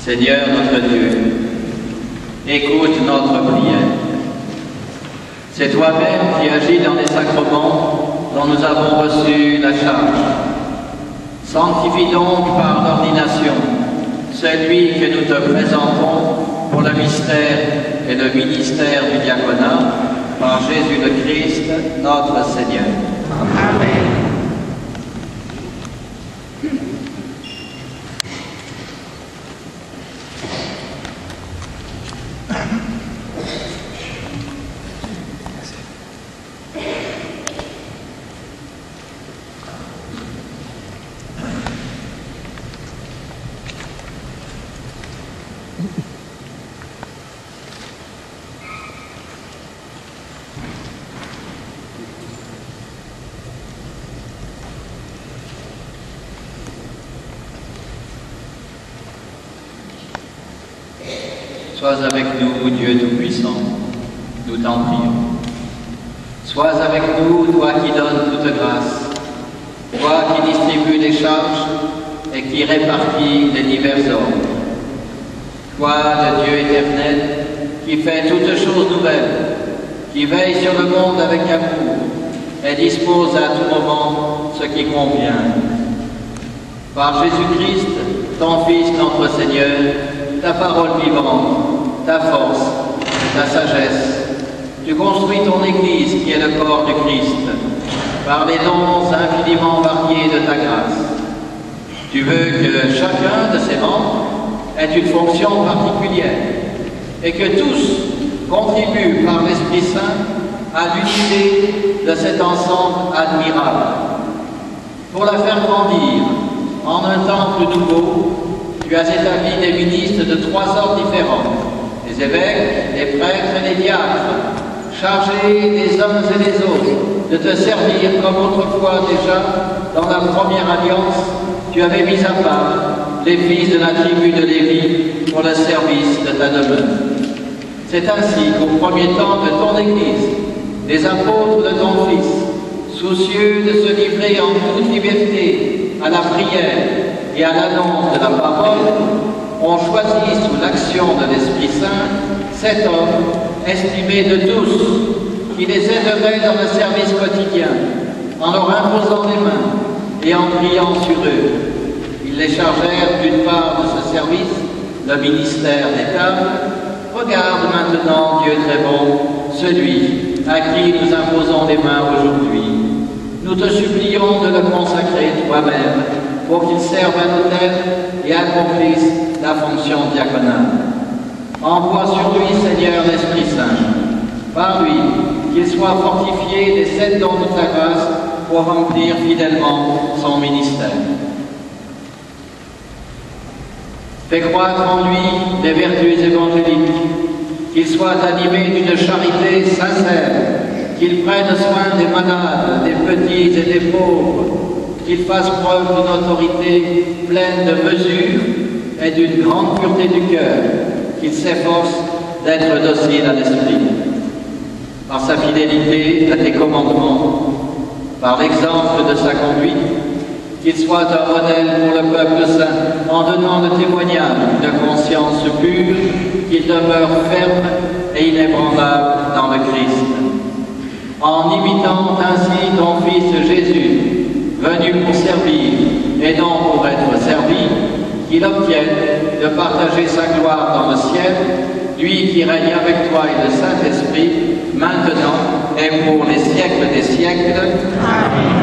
Seigneur notre Dieu, écoute notre prière. C'est toi-même qui agis dans les sacrements dont nous avons reçu la charge. Sanctifie donc par l'ordination celui que nous te présentons pour le mystère et le ministère du diaconat, par Jésus le Christ, notre Seigneur. Amen. Sois avec nous, Dieu Tout-Puissant, nous t'en prions. Sois avec nous, toi qui donnes toute grâce, toi qui distribues les charges et qui répartis les divers ordres. Toi, le Dieu éternel, qui fait toutes choses nouvelles, qui veille sur le monde avec amour et dispose à tout moment ce qui convient. Par Jésus-Christ, ton Fils, notre Seigneur, ta parole vivante, ta force, ta sagesse. Tu construis ton Église qui est le corps du Christ, par les dons infiniment variés de ta grâce. Tu veux que chacun de ses membres ait une fonction particulière et que tous contribuent par l'Esprit Saint à l'unité de cet ensemble admirable. Pour la faire grandir en un temple nouveau, tu as établi des ministres de 3 ordres différents, les évêques, les prêtres et les diacres, chargés les uns et les autres de te servir comme autrefois déjà dans la première alliance, tu avais mis à part les fils de la tribu de Lévi pour le service de ta demeure. C'est ainsi qu'au premier temps de ton Église, les apôtres de ton Fils, soucieux de se livrer en toute liberté à la prière et à l'annonce de la parole, ont choisi sous l'action de l'Esprit Saint cet homme estimé de tous, qui les aiderait dans le service quotidien, en leur imposant les mains et en priant sur eux. Ils les chargèrent d'une part de ce service, le ministère des tables. Regarde maintenant, Dieu très bon, celui à qui nous imposons les mains aujourd'hui. Nous te supplions de le consacrer toi-même pour qu'il serve à l'autel et accomplisse la fonction diaconale. Envoie sur lui, Seigneur, l'Esprit Saint. Par lui, qu'il soit fortifié des 7 dons de ta grâce pour remplir fidèlement son ministère. Fais croître en lui des vertus évangéliques, qu'il soit animé d'une charité sincère, qu'il prenne soin des malades, des petits et des pauvres, qu'il fasse preuve d'une autorité pleine de mesure et d'une grande pureté du cœur, qu'il s'efforce d'être docile à l'esprit. Par sa fidélité à tes commandements, par l'exemple de sa conduite, qu'il soit un modèle pour le peuple saint en donnant le témoignage d'une conscience pure, qu'il demeure ferme et inébranlable dans le Christ. En imitant ainsi ton Fils Jésus, venu pour servir et non pour être servi, qu'il obtienne de partager sa gloire dans le ciel, lui qui règne avec toi et le Saint-Esprit, maintenant et pour les siècles des siècles. Amen.